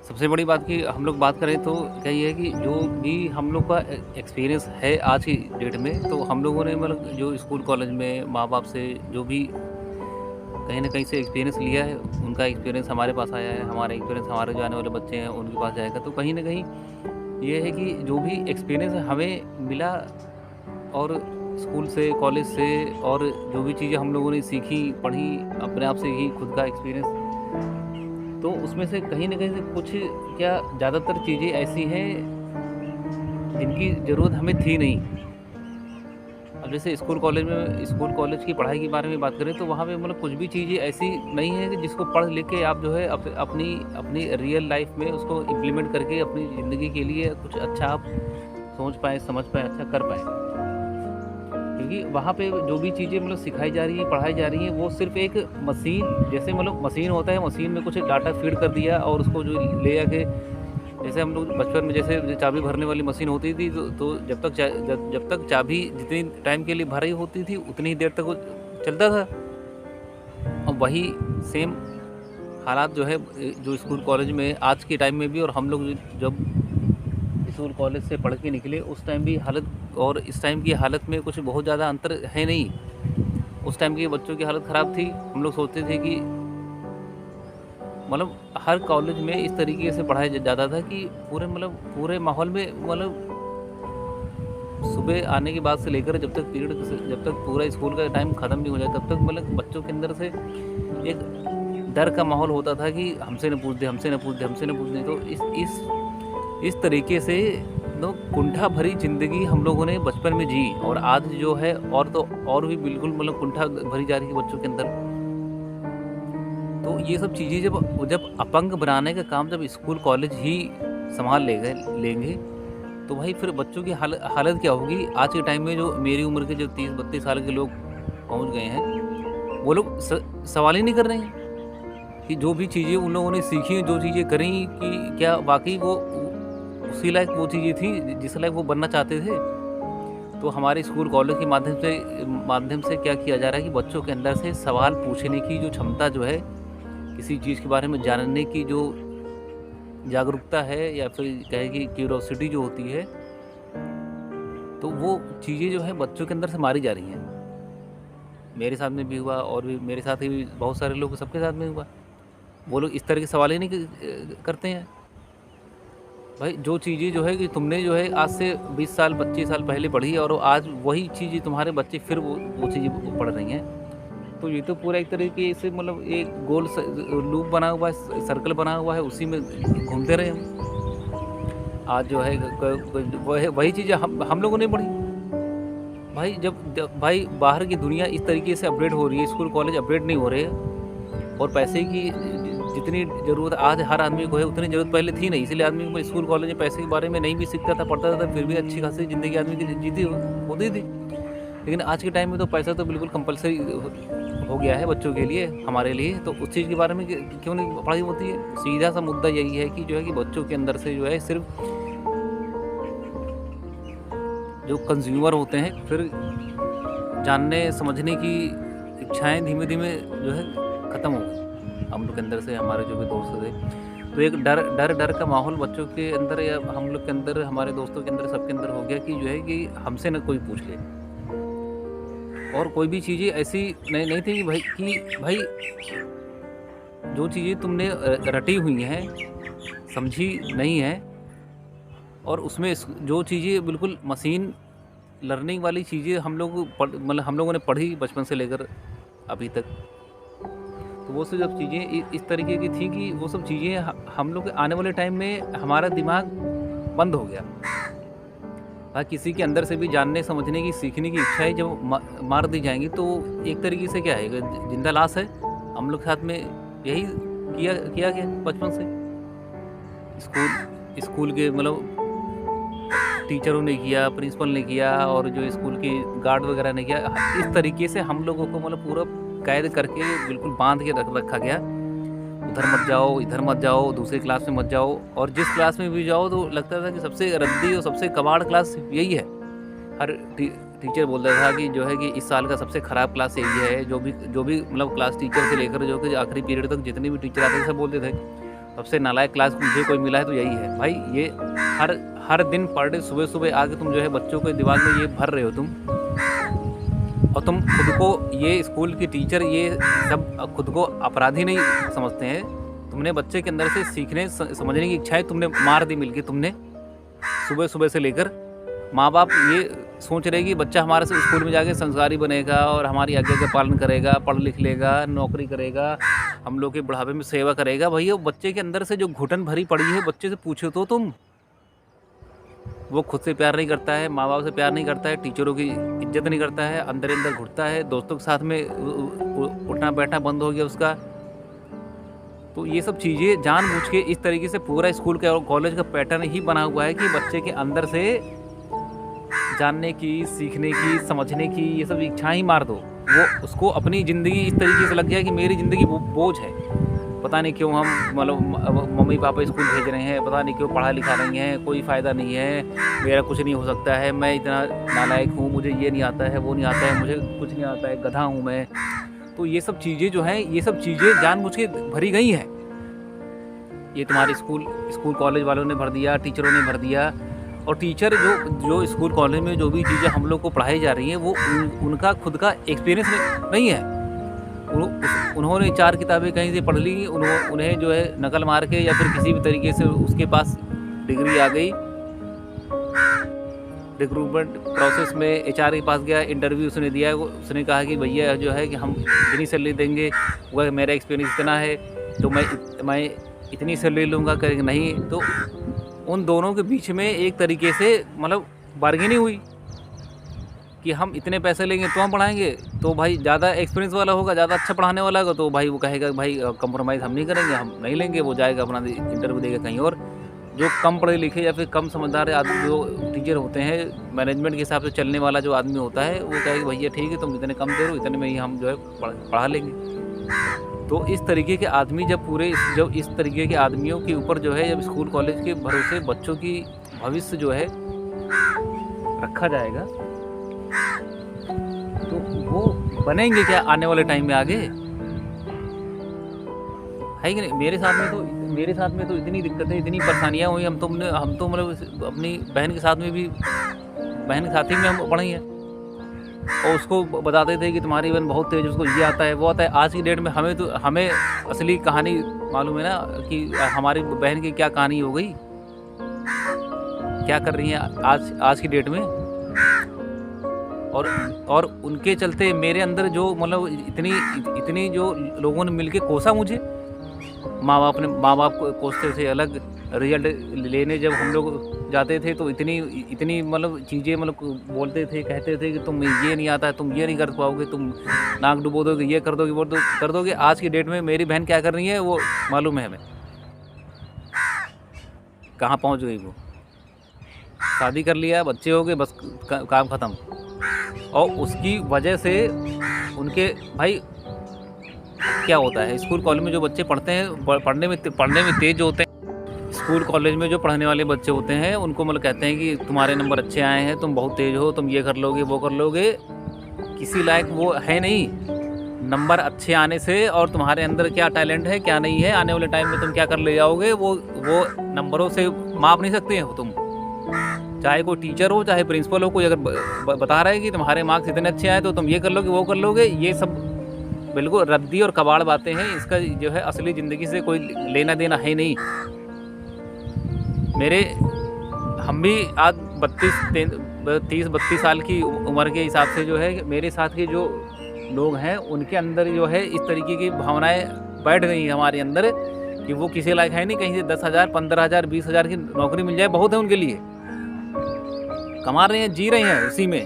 सबसे बड़ी बात कि हम लोग बात करें तो क्या ये है कि जो भी हम लोग का एक्सपीरियंस है आज की डेट में, तो हम लोगों ने मतलब जो स्कूल कॉलेज में माँ-बाप से जो भी कहीं न कहीं से एक्सपीरियंस लिया है, उनका एक्सपीरियंस हमारे पास आया है, हमारा एक्सपीरियंस हमारे जो आने वाले बच्चे हैं उनके पास जाएगा। तो कहीं न कहीं ये है कि जो भी एक्सपीरियंस हमें मिला और स्कूल से, कॉलेज से और जो भी चीज़ें हम लोगों ने सीखी, पढ़ी, अपने आप से ही खुद का एक्सपीरियंस, तो उसमें से कहीं न कहीं से कुछ क्या ज़्यादातर चीज़ें ऐसी हैं जिनकी ज़रूरत हमें थी नहीं। अब जैसे स्कूल कॉलेज की पढ़ाई के बारे में बात करें तो वहाँ पे मतलब कुछ भी चीज़ें ऐसी नहीं है कि जिसको पढ़ लिख के आप जो है अपनी अपनी रियल लाइफ़ में उसको इम्प्लीमेंट करके अपनी ज़िंदगी के लिए कुछ अच्छा आप सोच पाएँ, समझ पाएँ, अच्छा कर पाएँ। क्योंकि वहाँ पे जो भी चीज़ें मतलब सिखाई जा रही हैं, पढ़ाई जा रही हैं, वो सिर्फ़ एक मशीन जैसे मतलब मशीन होता है, मशीन में कुछ डाटा फ़ीड कर दिया और उसको जो ले जाके जैसे हम लोग बचपन में जैसे चाबी भरने वाली मशीन होती थी, तो जब तक चाबी जितनी टाइम के लिए भरी होती थी, उतनी ही देर तक वो चलता था। और वही सेम हालात जो है जो स्कूल कॉलेज में आज के टाइम में भी और हम लोग जब स्कूल कॉलेज से पढ़ के निकले उस टाइम भी हालत और इस टाइम की हालत में कुछ बहुत ज़्यादा अंतर है नहीं। उस टाइम के बच्चों की हालत ख़राब थी। हम लोग सोचते थे कि मतलब हर कॉलेज में इस तरीके से पढ़ाया जाता था कि पूरे माहौल में सुबह आने के बाद से लेकर जब तक पूरा स्कूल का टाइम ख़त्म नहीं हो जाए तब तक मतलब बच्चों के अंदर से एक डर का माहौल होता था कि हमसे न पूछ दे, हमसे न पूछ दे, हमसे न पूछ दे। तो इस तरीके से नो कुंठा भरी ज़िंदगी हम लोगों ने बचपन में जी और आज जो है और तो और भी बिल्कुल मतलब कुंठा भरी जा रही है बच्चों के अंदर। तो ये सब चीज़ें जब जब अपंग बनाने का काम जब स्कूल कॉलेज ही सँभाल लेंगे, तो भाई फिर बच्चों की हालत क्या होगी? आज के टाइम में जो मेरी उम्र के जो 30-32 साल के लोग पहुँच गए हैं, वो लोग सवाल ही नहीं कर रहे हैं कि जो भी चीज़ें उन लोगों ने सीखी, जो चीज़ें करी कि क्या वाक़ई वो उसी लायक वो चीज़ें थी जिस लायक वो बनना चाहते थे? तो हमारे स्कूल कॉलेज के माध्यम से क्या किया जा रहा है कि बच्चों के अंदर से सवाल पूछने की जो क्षमता जो है, किसी चीज़ के बारे में जानने की जो जागरूकता है या फिर कहें कि क्यूरोसिटी जो होती है, तो वो चीज़ें जो है बच्चों के अंदर से मारी जा रही हैं। मेरे साथ में भी हुआ और भी मेरे साथ ही भी बहुत सारे लोग सबके साथ में हुआ। वो लोग इस तरह के सवाल ही नहीं करते हैं। भाई जो चीज़ें जो है कि तुमने जो है आज से 20 साल 25 साल पहले पढ़ी और आज वही चीज़ें तुम्हारे बच्चे फिर वो चीज़ें वो पढ़ रही हैं। तो ये तो पूरा एक तरीके से मतलब एक गोल लूप बना हुआ है, सर्कल बना हुआ है, उसी में घूमते रहे हम। आज जो है वही चीज़ें हम लोगों ने पढ़ी। भाई जब भाई बाहर की दुनिया इस तरीके से अपग्रेड हो रही है, स्कूल कॉलेज अपग्रेड नहीं हो रहे हैं और पैसे की जितनी ज़रूरत आज हर आदमी को है उतनी ज़रूरत पहले थी नहीं। इसलिए आदमी को स्कूल कॉलेज में पैसे के बारे में नहीं भी सीखता था, पढ़ता था, फिर भी अच्छी खासी ज़िंदगी आदमी की जीती होती थी। लेकिन आज के टाइम में तो पैसा तो बिल्कुल कंपल्सरी हो गया है बच्चों के लिए, हमारे लिए। तो उस चीज़ के बारे में क्यों नहीं पढ़ाई होती है? सीधा-सा मुद्दा यही है कि जो है कि बच्चों के अंदर से जो है सिर्फ़ जो कंज़्यूमर होते हैं, फिर जानने समझने की इच्छाएँ धीमे-धीमे जो है ख़त्म हो गई। हम लोग के अंदर से हमारे जो भी दोस्त थे, तो एक डर का माहौल बच्चों के अंदर या हम लोग के अंदर, हमारे दोस्तों के अंदर, सबके अंदर हो गया कि जो है कि हमसे ना कोई पूछ ले। और कोई भी चीज़ें ऐसी नहीं थी कि भाई जो चीज़ें तुमने रटी हुई हैं, समझी नहीं है और उसमें जो चीज़ें बिल्कुल मशीन लर्निंग वाली चीज़ें हम लोगों ने पढ़ी बचपन से लेकर अभी तक। तो वो सब जब चीज़ें इस तरीके की थी कि वो सब चीज़ें हम लोग के आने वाले टाइम में हमारा दिमाग बंद हो गया। किसी के अंदर से भी जानने, समझने की, सीखने की इच्छाएँ जब मार दी जाएँगी तो एक तरीके से क्या है, ज़िंदा लाश है। हम लोग के साथ में यही किया गया बचपन से। स्कूल के मतलब टीचरों ने किया, प्रिंसिपल ने किया और जो स्कूल के गार्ड वगैरह ने किया। इस तरीके से हम लोगों को मतलब पूरा कैद करके बिल्कुल बाँध के रखा गया। उधर मत जाओ, इधर मत जाओ, दूसरी क्लास में मत जाओ और जिस क्लास में भी जाओ तो लगता था कि सबसे रद्दी और सबसे कबाड़ क्लास यही है। हर टीचर बोलता था कि जो है कि इस साल का सबसे ख़राब क्लास यही है। जो भी मतलब क्लास टीचर से लेकर जो कि आखिरी पीरियड तक जितने भी टीचर आते थे सब बोलते थे, सबसे नालायक क्लास मुझे कोई मिला है तो यही है भाई। ये हर दिन पर डे सुबह आके तुम जो है बच्चों के दिमाग में ये भर रहे हो तुम, और तुम खुद को ये स्कूल की टीचर ये सब खुद को अपराधी नहीं समझते हैं। तुमने बच्चे के अंदर से सीखने समझने की इच्छाएं तुमने मार दी मिलके। तुमने सुबह से लेकर माँ बाप ये सोच रहे कि बच्चा हमारे से स्कूल में जाके संस्कारी बनेगा और हमारी आज्ञा का पालन करेगा, पढ़ लिख लेगा, नौकरी करेगा, हम लोग के बुढ़ापे में सेवा करेगा। भैया बच्चे के अंदर से जो घुटन भरी पड़ी है, बच्चे से पूछो तो तुम, वो खुद से प्यार नहीं करता है, माँ बाप से प्यार नहीं करता है, टीचरों की इज्जत नहीं करता है, अंदर घुटता है, दोस्तों के साथ में उठना बैठना बंद हो गया उसका। तो ये सब चीज़ें जानबूझ के इस तरीके से पूरा स्कूल का और कॉलेज का पैटर्न ही बना हुआ है कि बच्चे के अंदर से जानने की, सीखने की, समझने की ये सब इच्छा ही मार दो। वो उसको अपनी ज़िंदगी इस तरीके से लग गया कि मेरी ज़िंदगी बोझ है, पता नहीं क्यों हम मतलब मम्मी पापा स्कूल भेज रहे हैं, पता नहीं क्यों पढ़ा लिखा नहीं है, कोई फ़ायदा नहीं है, मेरा कुछ नहीं हो सकता है, मैं इतना नालायक हूँ, मुझे ये नहीं आता है, वो नहीं आता है, मुझे कुछ नहीं आता है, गधा हूँ मैं। तो ये सब चीज़ें जो हैं, ये सब चीज़ें जानबूझ के भरी गई हैं। ये तुम्हारे स्कूल कॉलेज वालों ने भर दिया, टीचरों ने भर दिया। और टीचर जो स्कूल कॉलेज में जो भी चीज़ें हम लोग को पढ़ाई जा रही हैं, वो उनका खुद का एक्सपीरियंस नहीं है। उन्होंने 4 किताबें कहीं से पढ़ ली, उन्हें जो है नकल मार के या फिर किसी भी तरीके से उसके पास डिग्री आ गई, रिक्रूटमेंट प्रोसेस में HR के पास गया, इंटरव्यू उसने दिया, उसने कहा कि भैया जो है कि हम इतनी सैलरी देंगे, वह मेरा एक्सपीरियंस इतना है तो मैं इतनी सैलरी लूँगा, करेंगे नहीं। तो उन दोनों के बीच में एक तरीके से मतलब बार्गेनिंग हुई कि हम इतने पैसे लेंगे तो हम पढ़ाएंगे। तो भाई ज़्यादा एक्सपीरियंस वाला होगा, ज़्यादा अच्छा पढ़ाने वाला होगा, तो भाई वो कहेगा भाई कंप्रोमाइज़ हम नहीं करेंगे, हम नहीं लेंगे, वो जाएगा अपना इंटरव्यू देगा कहीं और। जो कम पढ़े लिखे या फिर कम समझदार आदमी जो टीचर होते हैं, मैनेजमेंट के हिसाब से चलने वाला जो आदमी होता है, वो कहेगा भैया ठीक है तुम इतने कम दे रहे हो, इतने में ही हम जो है पढ़ा लेंगे। तो इस तरीके के आदमी जब इस तरीके के आदमियों के ऊपर जो है जब स्कूल कॉलेज के भरोसे बच्चों की भविष्य जो है रखा जाएगा, तो वो बनेंगे क्या आने वाले टाइम में आगे, है कि नहीं। मेरे साथ में तो इतनी दिक्कतें, इतनी परेशानियाँ हुई। हम तो मतलब अपनी बहन के साथ में भी, बहन के साथ ही में हम पढ़े हैं, और उसको बताते थे कि तुम्हारी बहन बहुत तेज, उसको ये आता है वो आता है। आज की डेट में हमें असली कहानी मालूम है ना कि हमारी बहन की क्या कहानी हो गई, क्या कर रही है आज की डेट में। और उनके चलते मेरे अंदर जो मतलब इतनी जो लोगों ने मिलके कोसा मुझे, माँ बाप को कोसते थे अलग। रिजल्ट लेने जब हम लोग जाते थे तो इतनी मतलब चीज़ें मतलब बोलते थे, कहते थे कि तुम ये नहीं आता है, तुम ये नहीं कर पाओगे, तुम नाक डुबो दोगे, ये कर दोगे, वो कर दोगे। आज की डेट में मेरी बहन क्या कर रही है वो मालूम है हमें, कहाँ पहुँच गई। वो शादी कर लिया, बच्चे हो गए, बस काम ख़त्म। और उसकी वजह से उनके भाई क्या होता है, स्कूल कॉलेज में जो बच्चे पढ़ते हैं, पढ़ने में तेज जो होते हैं, स्कूल कॉलेज में जो पढ़ने वाले बच्चे होते हैं, उनको मतलब कहते हैं कि तुम्हारे नंबर अच्छे आए हैं, तुम बहुत तेज हो, तुम ये कर लोगे वो कर लोगे। किसी लायक वो है नहीं। नंबर अच्छे आने से और तुम्हारे अंदर क्या टैलेंट है क्या नहीं है, आने वाले टाइम में तुम क्या कर ले जाओगे, वो नंबरों से माप नहीं सकते हो तुम। चाहे कोई टीचर हो, चाहे प्रिंसिपल हो, कोई अगर बता रहा है कि तुम्हारे मार्क्स इतने अच्छे आए तो तुम ये कर लोगे वो कर लोगे, ये सब बिल्कुल रद्दी और कबाड़ बातें हैं। इसका जो है असली ज़िंदगी से कोई लेना देना है नहीं। हम भी आज 30-32 साल की उम्र के हिसाब से जो है मेरे साथ के जो लोग हैं उनके अंदर जो है इस तरीके की भावनाएं बैठ गई हैं हमारे अंदर कि वो किसी लायक है नहीं। कहीं से 10,000, 15,000, 20,000 की नौकरी मिल जाए बहुत है उनके लिए, कमा रहे हैं, जी रहे हैं उसी में,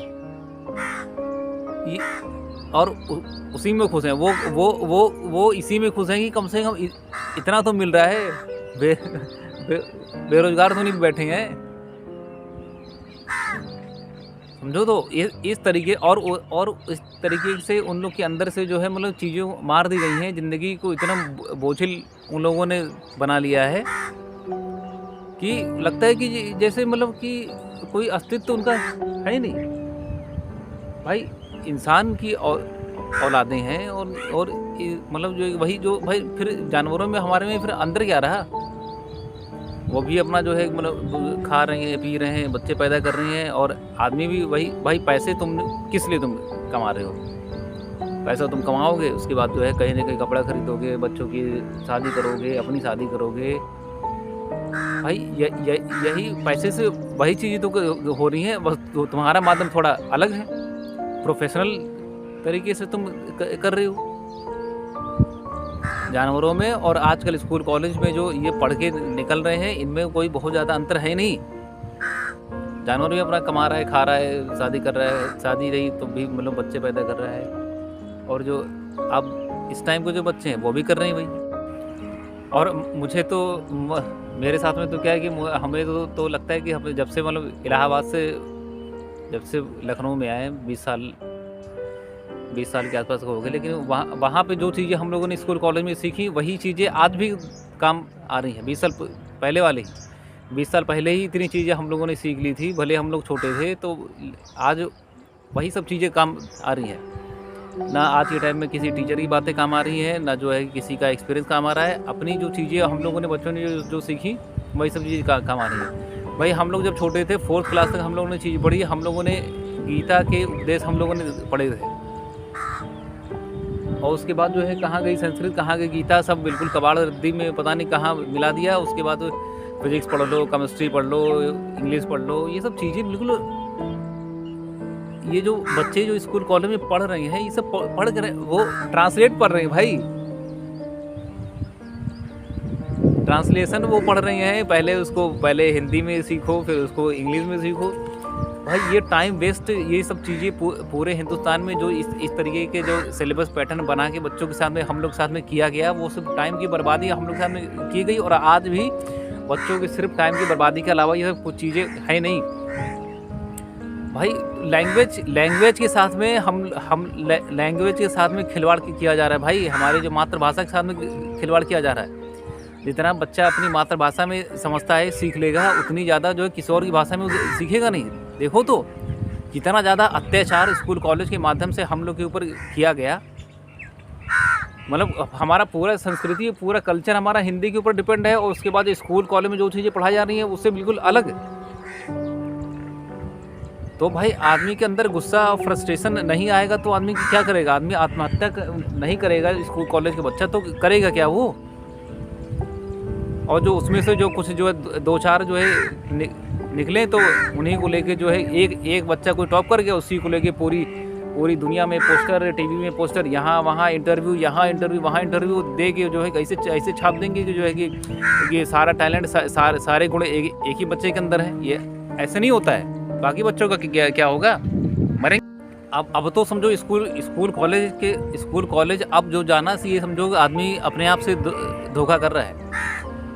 और उसी में खुश हैं। वो इसी में खुश हैं कि कम से कम इतना तो मिल रहा है, बेरोजगार तो नहीं बैठे हैं, समझो। तो इस तरीके और इस तरीके से उन लोग के अंदर से जो है मतलब चीज़ें मार दी गई हैं। ज़िंदगी को इतना बोझिल उन लोगों ने बना लिया है कि लगता है कि जैसे मतलब कि कोई अस्तित्व उनका है ही नहीं। भाई इंसान की औलादें हैं और मतलब जो भाई फिर जानवरों में हमारे में फिर अंदर क्या रहा। वो भी अपना जो है मतलब खा रही हैं, पी रहे हैं, बच्चे पैदा कर रही हैं, और आदमी भी वही। भाई पैसे तुम किस लिए तुम कमा रहे हो? पैसा तुम कमाओगे, उसके बाद जो है कहीं ना कहीं कपड़ा खरीदोगे, बच्चों की शादी करोगे, अपनी शादी करोगे। भाई यही पैसे से वही चीज़ें तो हो रही हैं, बस तो तुम्हारा माध्यम थोड़ा अलग है, प्रोफेशनल तरीके से तुम कर रहे हो जानवरों में। और आजकल स्कूल कॉलेज में जो ये पढ़ के निकल रहे हैं, इनमें कोई बहुत ज़्यादा अंतर है नहीं। जानवर भी अपना कमा रहा है, खा रहा है, शादी कर रहा है, शादी रही तो भी मतलब बच्चे पैदा कर रहा है। और जो अब इस टाइम के जो बच्चे हैं वो भी कर रहे हैं भाई। और मुझे तो मेरे साथ में तो क्या है कि हमें तो लगता है कि हमें जब से मतलब इलाहाबाद से जब से लखनऊ में आए 20 साल के आसपास हो गए, लेकिन वहाँ पे जो चीज़ें हम लोगों ने स्कूल कॉलेज में सीखी वही चीज़ें आज भी काम आ रही हैं। 20 साल पहले वाले ही 20 साल पहले ही इतनी चीज़ें हम लोगों ने सीख ली थी, भले हम लोग छोटे थे, तो आज वही सब चीज़ें काम आ रही हैं। ना आज के टाइम में किसी टीचर की बातें काम आ रही हैं, ना जो है किसी का एक्सपीरियंस काम आ रहा है। अपनी जो चीज़ें हम लोगों ने बचपन में जो सीखी वही सब चीज़ें काम आ रही हैं। भाई हम लोग जब छोटे थे 4th क्लास तक हम लोगों ने चीज़ पढ़ी, हम लोगों ने गीता के उपदेश हम लोगों ने पढ़े थे, और उसके बाद जो है कहाँ गई संस्कृत, कहाँ गई गीता, सब बिल्कुल कबाड़ रद्दी में पता नहीं कहाँ मिला दिया। उसके बाद फिजिक्स पढ़ लो, केमिस्ट्री पढ़ लो, इंग्लिश पढ़ लो, ये सब चीज़ें बिल्कुल। ये जो बच्चे जो स्कूल कॉलेज में पढ़ रहे हैं, ये सब पढ़ कर वो ट्रांसलेट पढ़ रहे हैं भाई, ट्रांसलेशन वो पढ़ रहे हैं। पहले हिंदी में सीखो, फिर उसको इंग्लिश में सीखो। भाई ये टाइम वेस्ट, ये सब चीज़ें पूरे हिंदुस्तान में जो इस तरीके के जो सिलेबस पैटर्न बना के बच्चों के साथ में हम लोग साथ में किया गया, वो सब टाइम की बर्बादी हम लोग साथ में की गई। और आज भी बच्चों के सिर्फ टाइम की बर्बादी के अलावा ये सब कुछ चीज़ें है नहीं भाई। लैंग्वेज के साथ में हम लैंग्वेज के साथ में खिलवाड़ किया जा रहा है भाई। हमारे जो मातृभाषा के साथ में खिलवाड़ किया जा रहा है। जितना बच्चा अपनी मातृभाषा में समझता है, सीख लेगा, उतनी ज़्यादा जो है किसी और की भाषा में सीखेगा नहीं। देखो तो कितना ज़्यादा अत्याचार स्कूल कॉलेज के माध्यम से हम लोग के ऊपर किया गया। मतलब हमारा पूरा संस्कृति, पूरा कल्चर हमारा हिंदी के ऊपर डिपेंड है, और उसके बाद स्कूल कॉलेज में जो चीज़ें पढ़ाई जा रही हैं उससे बिल्कुल अलग। तो भाई आदमी के अंदर गुस्सा और फ्रस्ट्रेशन नहीं आएगा तो आदमी क्या करेगा? आदमी आत्महत्या नहीं करेगा। स्कूल कॉलेज के बच्चा तो करेगा क्या वो? और जो उसमें से जो कुछ जो है 2-4 जो है निकले, तो उन्हीं को लेके जो है एक बच्चा कोई टॉप कर गया, उसी को लेके पूरी दुनिया में पोस्टर, टीवी में पोस्टर, यहाँ वहाँ इंटरव्यू, यहाँ इंटरव्यू, वहाँ इंटरव्यू दे के जो है ऐसे छाप देंगे कि जो है कि ये सारा टैलेंट, सारे गुण एक ही बच्चे के अंदर है। ये ऐसे नहीं होता है। बाकी बच्चों का क्या होगा? मरेंगे। अब तो समझो स्कूल कॉलेज अब जो जाना ये समझो आदमी अपने आप से धोखा कर रहा है।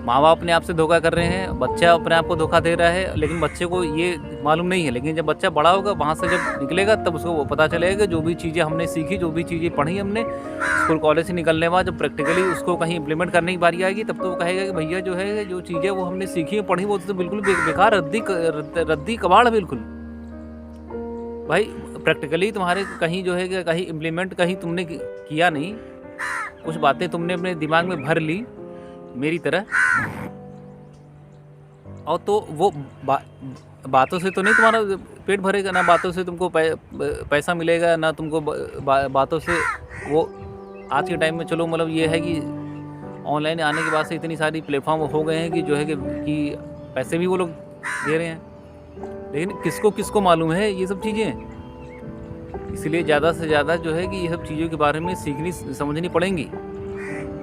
माँ बाप अपने आप से धोखा कर रहे हैं, बच्चा अपने आप को धोखा दे रहा है, लेकिन बच्चे को ये मालूम नहीं है। लेकिन जब बच्चा बड़ा होगा, वहाँ से जब निकलेगा, तब उसको पता चलेगा जो भी चीज़ें हमने सीखी, जो भी चीज़ें पढ़ी हमने स्कूल कॉलेज से निकलने के बाद, जब प्रैक्टिकली उसको कहीं इंप्लीमेंट करने की बारी आएगी, तब तो वो कहेगा कि भैया जो है जो चीज़ें वो हमने सीखी पढ़ी वो तो बिल्कुल बेकार, रद्दी कबाड़ बिल्कुल। भाई प्रैक्टिकली तुम्हारे कहीं जो है कहीं इम्प्लीमेंट कहीं तुमने किया नहीं, कुछ बातें तुमने अपने दिमाग में भर ली मेरी तरह, और तो वो बातों से तो नहीं तुम्हारा पेट भरेगा, ना बातों से तुमको पैसा मिलेगा, ना तुमको बातों से वो। आज के टाइम में चलो मतलब ये है कि ऑनलाइन आने के बाद से इतनी सारी प्लेटफॉर्म हो गए हैं कि जो है कि पैसे भी वो लोग दे रहे हैं, लेकिन किसको मालूम है ये सब चीज़ें। इसलिए ज़्यादा से ज़्यादा जो है कि ये सब चीज़ों के बारे में सीखनी समझनी पड़ेंगी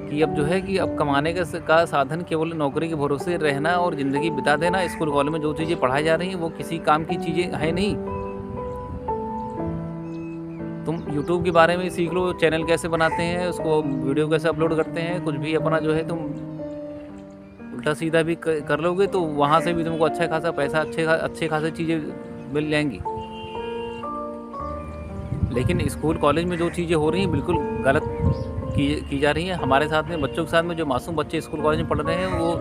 कि अब जो है कि अब कमाने का साधन केवल नौकरी के भरोसे रहना और ज़िंदगी बिता देना। स्कूल कॉलेज में जो चीज़ें पढ़ाई जा रही हैं वो किसी काम की चीज़ें है नहीं। तुम YouTube के बारे में सीख लो, चैनल कैसे बनाते हैं, उसको वीडियो कैसे अपलोड करते हैं, कुछ भी अपना जो है तुम उल्टा सीधा भी कर लोगे तो वहाँ से भी तुमको अच्छा खासा पैसा, अच्छे खासे चीज़ें मिल जाएंगी। लेकिन स्कूल कॉलेज में जो चीज़ें हो रही हैं बिल्कुल गलत की जा रही हैं। हमारे साथ में बच्चों के साथ में जो मासूम बच्चे स्कूल कॉलेज में पढ़ रहे हैं, वो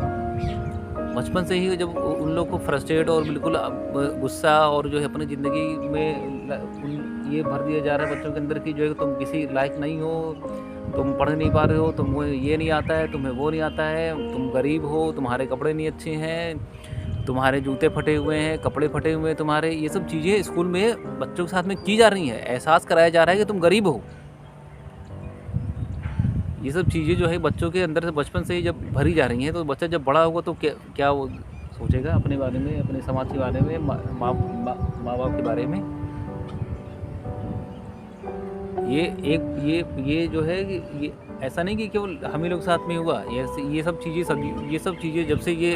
बचपन से ही जब उन लोग को फ्रस्ट्रेट और बिल्कुल गुस्सा और जो है अपनी ज़िंदगी में ये भर दिया जा रहा है बच्चों के अंदर की जो है तुम किसी लायक नहीं हो, तुम पढ़ नहीं पा रहे हो, तुम्हें ये नहीं आता है, तुम्हें वो नहीं आता है, तुम गरीब हो, तुम्हारे कपड़े नहीं अच्छे हैं, तुम्हारे जूते फटे हुए हैं, कपड़े फटे हुए हैं तुम्हारे। ये सब चीज़ें स्कूल में बच्चों के साथ में की जा रही हैं। एहसास कराया जा रहा है कि तुम गरीब हो। ये सब चीज़ें जो है बच्चों के अंदर से बचपन से ही जब भरी जा रही हैं, तो बच्चा जब बड़ा होगा तो क्या वो सोचेगा अपने बारे में, अपने समाज के बारे में, माँ बाप के बारे में। ये जो है ये ऐसा नहीं कि केवल हम ही लोग साथ में हुआ। ये सब चीज़ें जब से ये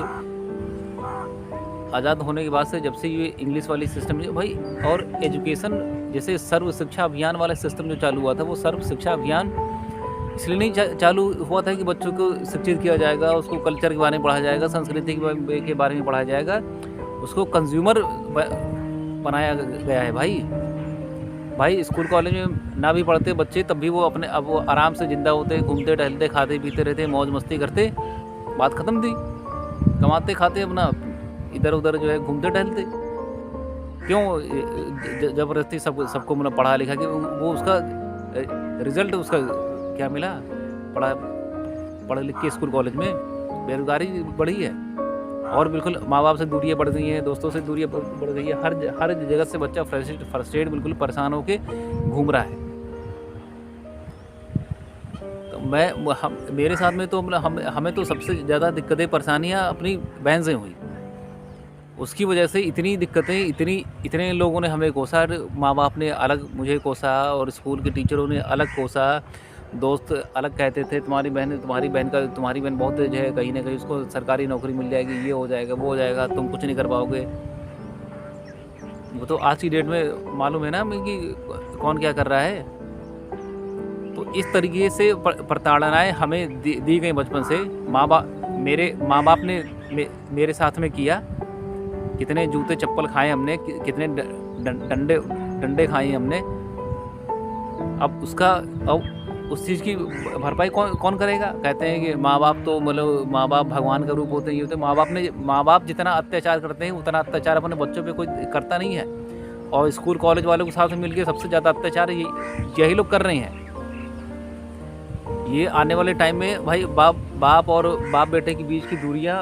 आज़ाद होने के बाद से, जब से ये इंग्लिश वाली सिस्टम भाई, और एजुकेशन जैसे सर्व शिक्षा अभियान वाला सिस्टम जो चालू हुआ था, वो सर्व शिक्षा अभियान इसलिए नहीं चालू हुआ था कि बच्चों को शिक्षित किया जाएगा, उसको कल्चर के बारे में पढ़ाया जाएगा, संस्कृति के बारे में पढ़ाया जाएगा, उसको कंज्यूमर बनाया गया है। भाई स्कूल कॉलेज में ना भी पढ़ते बच्चे, तब भी अब वो आराम से ज़िंदा होते, घूमते टहलते, खाते पीते रहते, मौज मस्ती करते, बात ख़त्म थी। कमाते खाते अपना इधर उधर जो है घूमते टहलते। क्यों ज़बरदस्ती सबको मतलब पढ़ा लिखा कि वो उसका रिज़ल्ट उसका क्या मिला? पढ़ लिख के स्कूल कॉलेज में बेरोजगारी बढ़ी है, और बिल्कुल माँ बाप से दूरियाँ बढ़ गई हैं, दोस्तों से दूरियाँ बढ़ गई है। हर जगह से बच्चा फ्रस्ट्रेट बिल्कुल परेशान होके घूम रहा है। तो मेरे साथ में तो हमें तो सबसे ज़्यादा दिक्कतें परेशानियाँ अपनी बहन से हुई। उसकी वजह से इतनी दिक्कतें, इतने लोगों ने हमें कोसा, माँ बाप ने अलग मुझे कोसा, और स्कूल के टीचरों ने अलग कोसा, दोस्त अलग कहते थे तुम्हारी बहन बहुत जो है कहीं ना कहीं उसको सरकारी नौकरी मिल जाएगी, ये हो जाएगा, वो हो जाएगा, तुम कुछ नहीं कर पाओगे। वो तो आज की डेट में मालूम है ना कि कौन क्या कर रहा है। तो इस तरीके से प्रताड़नाएं हमें दी गई बचपन से। मेरे माँ बाप ने मेरे साथ में किया। कितने जूते चप्पल खाए हमने, कितने डंडे खाए हमने। अब उस चीज़ की भरपाई कौन करेगा? कहते हैं कि माँ बाप तो मतलब माँ बाप भगवान का रूप होते हैं। ये होते माँ बाप जितना अत्याचार करते हैं, उतना अत्याचार अपने बच्चों पे कोई करता नहीं है। और स्कूल कॉलेज वालों के साथ मिलकर सबसे ज़्यादा अत्याचार यही लोग कर रहे हैं। ये आने वाले टाइम में भाई बाप और बाप बेटे के बीच की दूरियाँ,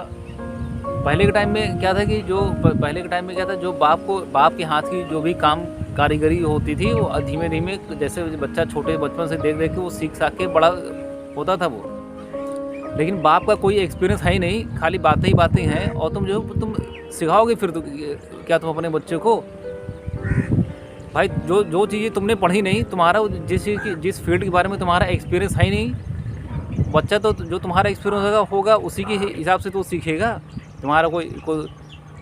पहले के टाइम में क्या था कि जो बाप के हाथ की जो भी कारीगरी होती थी, वो धीमे धीमे जैसे बच्चा छोटे बचपन से देख के वो सीख के बड़ा होता था वो। लेकिन बाप का कोई एक्सपीरियंस है ही नहीं, खाली बातें हैं। और तुम सिखाओगे फिर क्या तुम अपने बच्चे को? भाई जो चीज़ें तुमने पढ़ी नहीं, तुम्हारा जिस फील्ड के बारे में तुम्हारा एक्सपीरियंस है ही नहीं, बच्चा तो जो तुम्हारा एक्सपीरियंस होगा उसी के हिसाब से तो सीखेगा। तुम्हारा कोई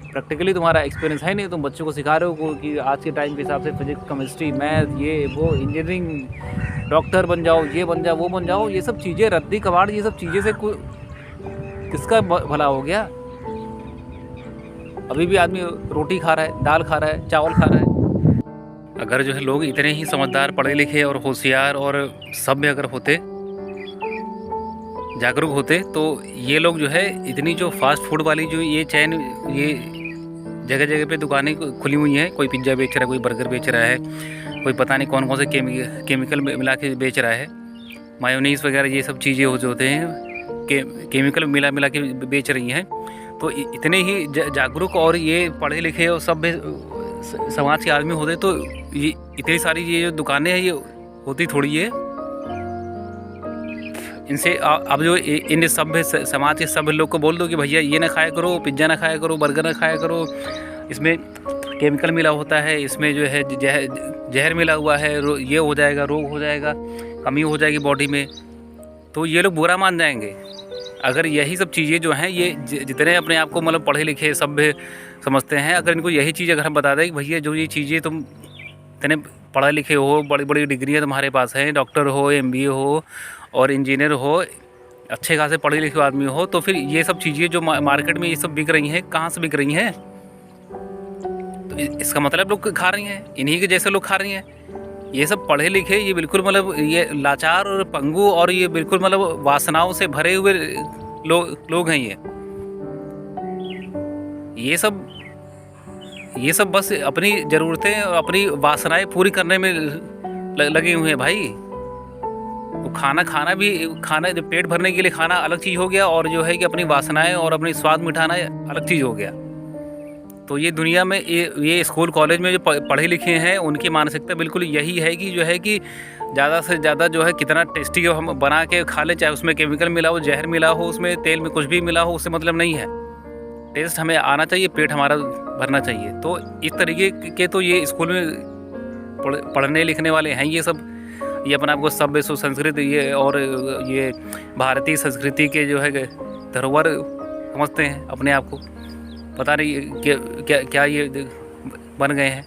प्रैक्टिकली तुम्हारा एक्सपीरियंस है नहीं, तुम बच्चों को सिखा रहे हो कि आज के टाइम के हिसाब से फिजिक्स, केमिस्ट्री, मैथ, ये वो, इंजीनियरिंग, डॉक्टर बन जाओ, ये बन जाओ, वो बन जाओ। ये सब चीज़ें रद्दी कबाड़, ये सब चीज़ें से किसका भला हो गया? अभी भी आदमी रोटी खा रहा है, दाल खा रहा है, चावल खा रहा है। अगर जो है लोग इतने ही समझदार, पढ़े लिखे और होशियार और सभ्य अगर होते, जागरूक होते, तो ये लोग जो है इतनी जो फास्ट फूड वाली जो ये चैन, ये जगह जगह पे दुकानें खुली हुई हैं, कोई पिज्ज़ा बेच रहा है, कोई बर्गर बेच रहा है, कोई पता नहीं कौन कौन से केमिकल मिला के बेच रहा है, मायोनीज़ वगैरह, ये सब चीज़ें जो होते हैं केमिकल मिला के बेच रही हैं। तो इतने ही जागरूक और ये पढ़े लिखे और सब समाज के आदमी होते, तो ये इतनी सारी ये जो दुकानें हैं ये होती थोड़ी है। इनसे अब जो इन सभ्य समाज के सभ्य लोग को बोल दो कि भैया ये ना खाया करो, पिज्ज़ा ना खाया करो, बर्गर ना खाया करो, इसमें केमिकल मिला होता है, इसमें जो है जहर मिला हुआ है, ये हो जाएगा, रोग हो जाएगा, कमी हो जाएगी बॉडी में, तो ये लोग बुरा मान जाएंगे। अगर यही सब चीज़ें जो हैं, ये जितने अपने आप को मतलब पढ़े लिखे सभ्य समझते हैं, अगर इनको यही चीज़ अगर हम बता दें कि भैया जो ये चीज़ें तुम इतने पढ़े लिखे हो, बड़ी बड़ी डिग्रियाँ तुम्हारे पास हैं, डॉक्टर हो, MBA हो और इंजीनियर हो, अच्छे खासे पढ़े लिखे आदमी हो, तो फिर ये सब चीज़ें जो मार्केट में ये सब बिक रही हैं, कहाँ से बिक रही हैं? तो इसका मतलब लोग खा रही हैं, इन्हीं के जैसे लोग खा रही हैं। ये सब पढ़े लिखे, ये बिल्कुल मतलब ये लाचार और पंगु और ये बिल्कुल मतलब वासनाओं से भरे हुए लोग हैं। ये सब बस अपनी ज़रूरतें और अपनी वासनाएं पूरी करने में लगे हुए हैं भाई। वो खाना भी जो पेट भरने के लिए खाना अलग चीज़ हो गया, और जो है कि अपनी वासनाएं और अपनी स्वाद मिटाना अलग चीज़ हो गया। तो ये दुनिया में ये स्कूल कॉलेज में जो पढ़े लिखे हैं उनकी मानसिकता बिल्कुल यही है कि जो है कि ज़्यादा से ज़्यादा जो है कितना टेस्टी हो हम बना के खा लें, चाहे उसमें केमिकल मिला हो, जहर मिला हो, उसमें तेल में कुछ भी मिला हो, उससे मतलब नहीं है। टेस्ट हमें आना चाहिए, पेट हमारा भरना चाहिए। तो इस तरीके के तो ये स्कूल में पढ़ने लिखने वाले हैं ये सब, ये अपने आप को सभ्य सुसंस्कृत ये और ये भारतीय संस्कृति के जो है धरोहर समझते हैं अपने आप को। पता नहीं क्या क्या क्या ये बन गए हैं।